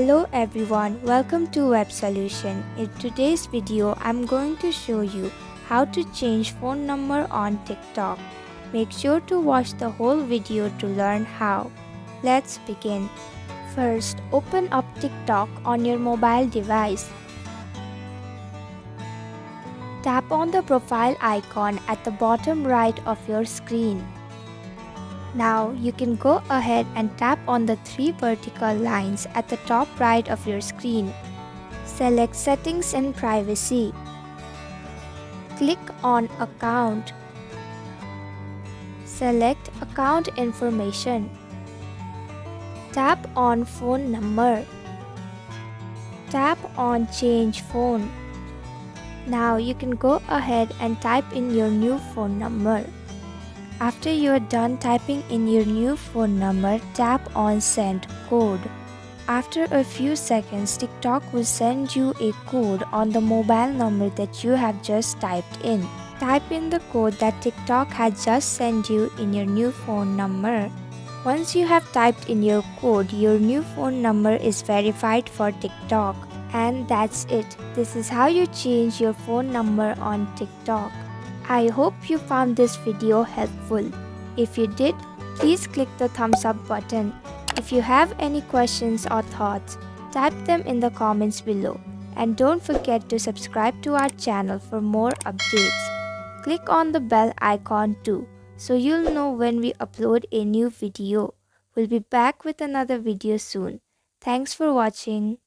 Hello everyone, welcome to Web Solution. In today's video, I'm going to show you how to change phone number on TikTok. Make sure to watch the whole video to learn how. Let's begin. First, open up TikTok on your mobile device. Tap on the profile icon at the bottom right of your screen. Now you can go ahead and tap on the three vertical lines at the top right of your screen. Select Settings and Privacy. Click on Account. Select Account Information. Tap on Phone Number. Tap on Change Phone. Now you can go ahead and type in your new phone number. After you are done typing in your new phone number, tap on Send Code. After a few seconds, TikTok will send you a code on the mobile number that you have just typed in. Type in the code that TikTok has just sent you in your new phone number. Once you have typed in your code, your new phone number is verified for TikTok. And that's it. This is how you change your phone number on TikTok. I hope you found this video helpful. If you did, please click the thumbs up button. If you have any questions or thoughts, type them in the comments below. And don't forget to subscribe to our channel for more updates. Click on the bell icon too, so you'll know when we upload a new video. We'll be back with another video soon. Thanks for watching.